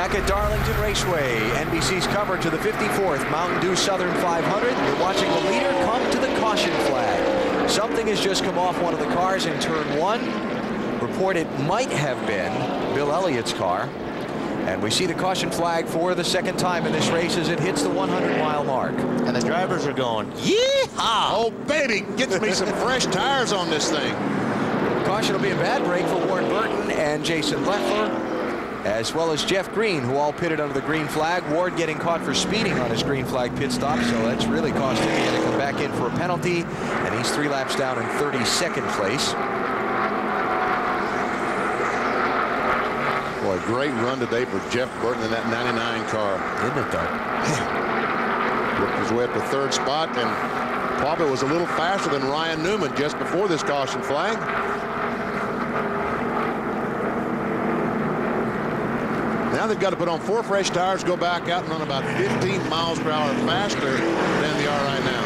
Back at Darlington Raceway, NBC's coverage of the 54th Mountain Dew Southern 500. You're watching the leader come to the caution flag. Something has just come off one of the cars in turn 1. Reported might have been Bill Elliott's car. And we see the caution flag for the second time in this race as it hits the 100-mile mark. And the drivers are going, yeehaw! Oh, baby, gets me some fresh tires on this thing. Caution will be a bad break for Warren Burton and Jason Leffler, as well as Jeff Green, who all pitted under the green flag. Ward getting caught for speeding on his green flag pit stop, so that's really cost him. He had to come back in for a penalty, and he's 3 laps down in 32nd place. Boy, great run today for Jeff Burton in that 99 car. Isn't it, though? Worked his way up to 3rd spot and probably was a little faster than Ryan Newman just before this caution flag. Now they've got to put on 4 fresh tires, go back out and run about 15 miles per hour faster than they are right now.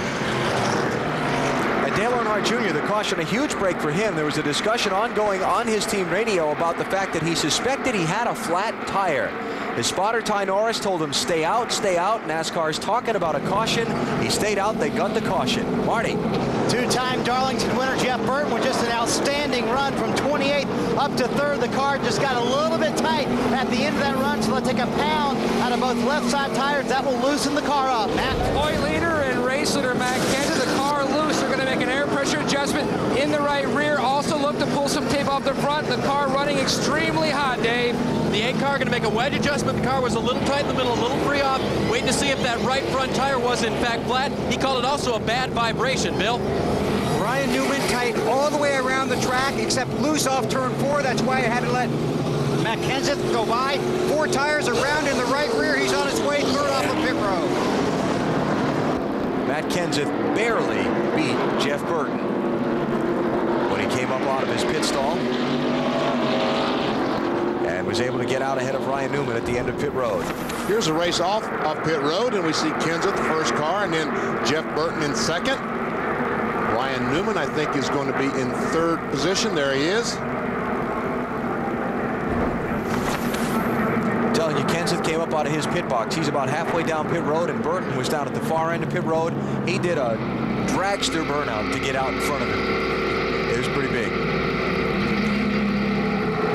And Dale Earnhardt Jr., the caution, a huge break for him. There was a discussion ongoing on his team radio about the fact that he suspected he had a flat tire. His spotter, Ty Norris, told him, stay out, stay out. NASCAR's talking about a caution. He stayed out. They got the caution. Marty. Two-time Darlington winner Jeff Burton with just an outstanding run from 28th up to 3rd. The car just got a little bit tight at the end of that run, so they'll take a pound out of both left side tires. That will loosen the car up. Matt. Point leader and race leader Matt Kenseth, the car loose. They're going to make an air pressure adjustment in the right rear. Also look to pull some tape off the front. The car running extremely hot, Dave. The 8 car going to make a wedge adjustment. The car was a little tight in the middle, a little free off. Waiting to see if that right front tire was in fact flat. He called it also a bad vibration, Bill. Ryan Newman tight all the way around the track except loose off turn 4. That's why I had to let Matt Kenseth go by. 4 tires around in the right rear. He's on his way 3rd off of pit road. Matt Kenseth barely beat Jeff Burton when he came up out of his pit stall and was able to get out ahead of Ryan Newman at the end of pit road. Here's a race off pit road, and we see Kenseth, the 1st car, and then Jeff Burton in 2nd. Ryan Newman, I think, is going to be in 3rd position. There he is. I'm telling you, Kenseth came up out of his pit box. He's about halfway down pit road, and Burton was down at the far end of pit road. He did a dragster burnout to get out in front of him. It was pretty big.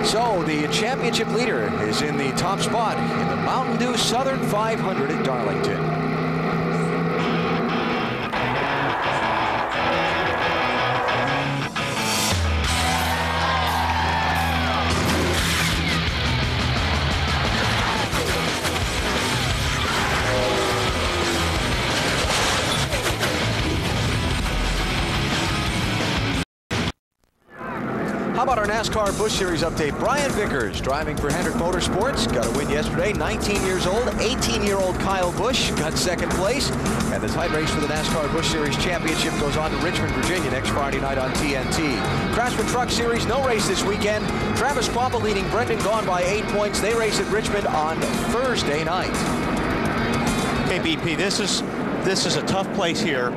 So the championship leader is in the top spot in the Mountain Dew Southern 500 at Darlington. How about our NASCAR Busch Series update? Brian Vickers, driving for Hendrick Motorsports, got a win yesterday. 19 years old, 18-year-old Kyle Busch got 2nd place. And the tight race for the NASCAR Busch Series Championship goes on to Richmond, Virginia next Friday night on TNT. Craftsman Truck Series, no race this weekend. Travis Papa leading Brendan Gaughan by 8 points. They race at Richmond on Thursday night. Okay, BP, this is a tough place here.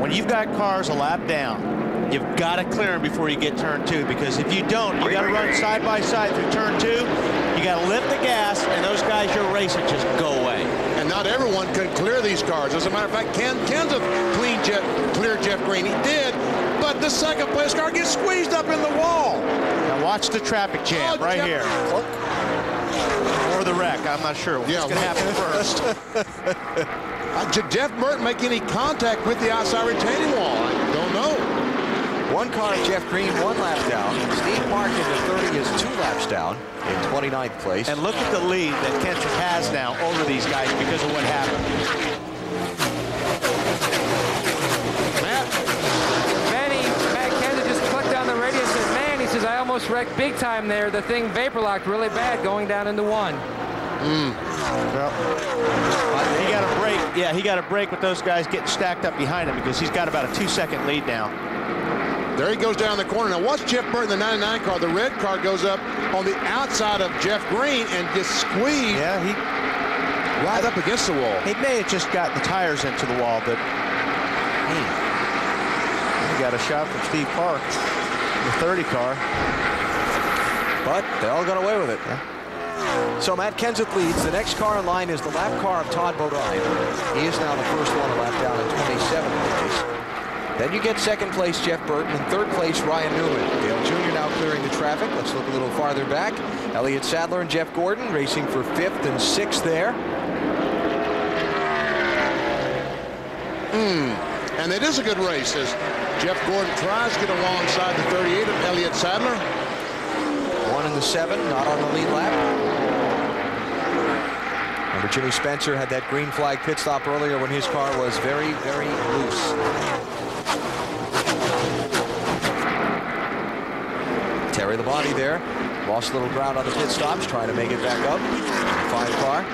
When you've got cars a lap down, you've got to clear them before you get turn 2, because if you don't, you got to run side by side through turn 2. You got to lift the gas, and those guys you're racing just go away. And not everyone can clear these cars. As a matter of fact, Kenseth cleared Jeff Green. He did, but the 2nd place car gets squeezed up in the wall. Now watch the traffic jam right here. Or the wreck. I'm not sure what's going to happen first. Did Jeff Burton make any contact with the outside retaining wall? I don't know. 1 car, Jeff Green, 1 lap down. Steve Mark into 30 is 2 laps down in 29th place. And look at the lead that Kenseth has now over these guys because of what happened. Matt Kenseth just clicked on the radio and said, man, he says, I almost wrecked big time there. The thing vapor locked really bad going down into 1. Well, he got a break. Yeah, he got a break with those guys getting stacked up behind him because he's got about a 2-second lead now. There he goes down the corner. Now watch Jeff Burton, the 99 car. The red car goes up on the outside of Jeff Green and just squeezed. Yeah, right up against the wall. He may have just got the tires into the wall, but he got a shot from Steve Park, the 30 car. But they all got away with it. Yeah. So Matt Kenseth leads. The next car in line is the lap car of Todd Bodine. He is now the first one to lap down in 27th place. Then you get second place Jeff Burton, and third place Ryan Newman. Dale Jr. now clearing the traffic. Let's look a little farther back. Elliott Sadler and Jeff Gordon racing for 5th and 6th there. And it is a good race as Jeff Gordon tries to get alongside the 38 of Elliott Sadler. 1 in the 7, not on the lead lap. Remember, Jimmy Spencer had that green flag pit stop earlier when his car was very, very loose. Terry Labonte there. Lost a little ground on the pit stops, trying to make it back up. 5 car.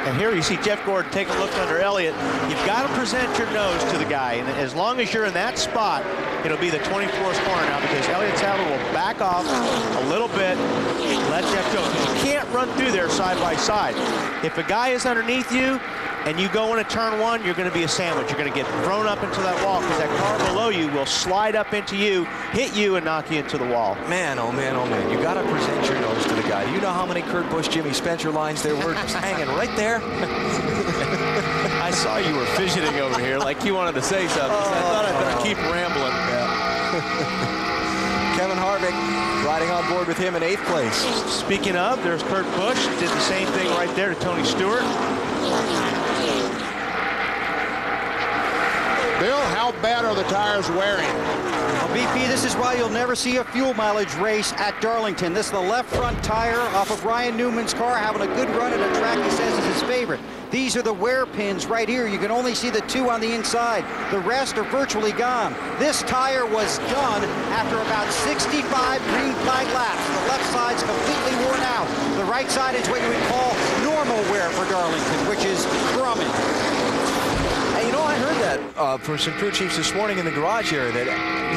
And here you see Jeff Gordon take a look under Elliott. You've got to present your nose to the guy. And as long as you're in that spot, it'll be the 24th corner now because Elliott Sadler will back off a little bit, let Jeff go. You can't run through there side by side. If a guy is underneath you and you go into turn 1, you're going to be a sandwich. You're going to get thrown up into that wall because that car below you will slide up into you, hit you, and knock you into the wall. Man, oh man, oh man. You got to present your nose to the guy. You know how many Kurt Busch, Jimmy Spencer lines there were just hanging right there? I saw you were fidgeting over here like you wanted to say something. So I thought I'd better keep rambling. Yeah. Kevin Harvick riding on board with him in 8th place. Speaking of, there's Kurt Busch. Did the same thing right there to Tony Stewart. Bill, how bad are the tires wearing? Well, BP, this is why you'll never see a fuel mileage race at Darlington. This is the left front tire off of Ryan Newman's car, having a good run at a track he says is his favorite. These are the wear pins right here. You can only see the 2 on the inside. The rest are virtually gone. This tire was done after about 65 green flag laps. The left side's completely worn out. The right side is what you would call normal wear for Darlington, which is grumming. Hey, you know, I heard that from some crew chiefs this morning in the garage here, that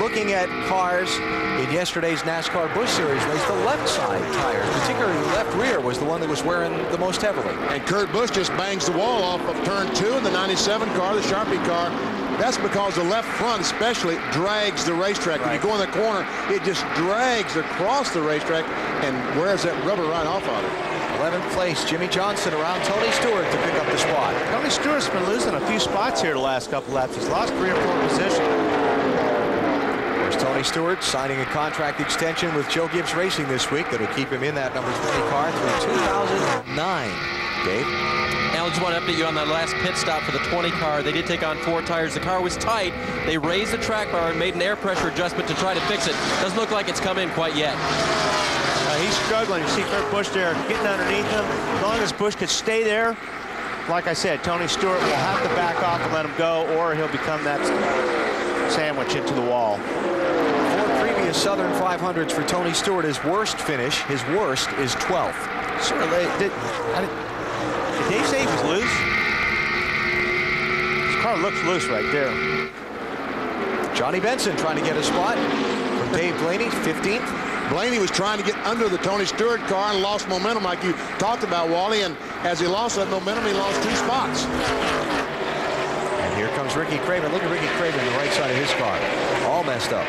looking at cars in yesterday's NASCAR Busch Series race, the left side tire, particularly the left rear, was the one that was wearing the most heavily. And Kurt Busch just bangs the wall off of turn 2 in the 97 car, the Sharpie car. That's because the left front especially drags the racetrack. When you go in the corner, it just drags across the racetrack and wears that rubber right off of it. 11th place, Jimmy Johnson around Tony Stewart to pick up the spot. Tony Stewart's been losing a few spots here the last couple laps. He's lost 3 or 4 positions. There's Tony Stewart signing a contract extension with Joe Gibbs Racing this week that'll keep him in that number 20 car through 2009. Dave? Alan, just want to update you on that last pit stop for the 20 car. They did take on 4 tires. The car was tight. They raised the track bar and made an air pressure adjustment to try to fix it. Doesn't look like it's come in quite yet. He's struggling. You see Kurt Busch there getting underneath him. As long as Busch could stay there, like I said, Tony Stewart will have to back off and let him go, or he'll become that sandwich into the wall. 4 previous Southern 500s for Tony Stewart. His worst finish, his worst, is 12th. Sort of did Dave say he was loose? His car looks loose right there. Johnny Benson trying to get a spot from Dave Blaney, 15th. Blaney was trying to get under the Tony Stewart car and lost momentum like you talked about, Wally, and as he lost that momentum, he lost 2 spots. And here comes Ricky Craven. Look at Ricky Craven on the right side of his car, all messed up.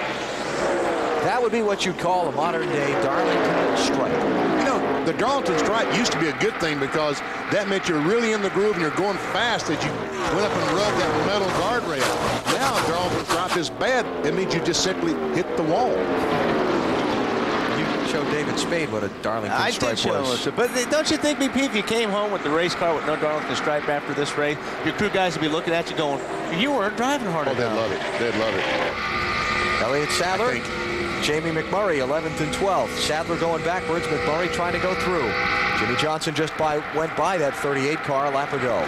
That would be what you'd call a modern-day Darlington stripe. You know, the Darlington stripe used to be a good thing because that meant you're really in the groove and you're going fast as you went up and rubbed that metal guardrail. Now, Darlington stripe is bad. It means you just simply hit the wall. Show David Spade what a Darlington stripe was. But don't you think, BP, if you came home with the race car with no Darlington stripe after this race, your crew guys would be looking at you going, you weren't driving hard enough. They'd love it. They'd love it. Elliott Sadler, Jamie McMurray, 11th and 12th. Sadler going backwards, McMurray trying to go through. Jimmy Johnson just went by that 38 car a lap ago.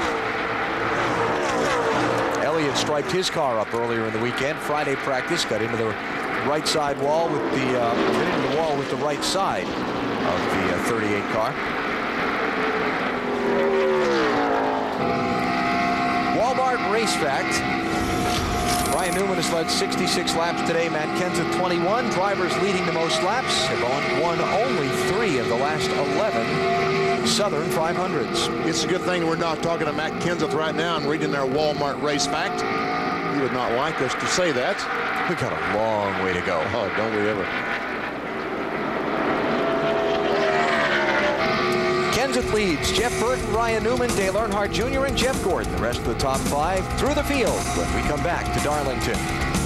Elliott striped his car up earlier in the weekend. Friday practice, got into the right side wall with the into the wall with the right side of the 38 car. Walmart Race Fact. Ryan Newman has led 66 laps today. Matt Kenseth 21. Drivers leading the most laps have won only 3 of the last 11 Southern 500s. It's a good thing we're not talking to Matt Kenseth right now and reading their Walmart Race Fact. He would not like us to say that. We got a long way to go. Oh, don't we ever. Kenseth leads. Jeff Burton, Ryan Newman, Dale Earnhardt Jr., and Jeff Gordon. The rest of the top 5 through the field when we come back to Darlington.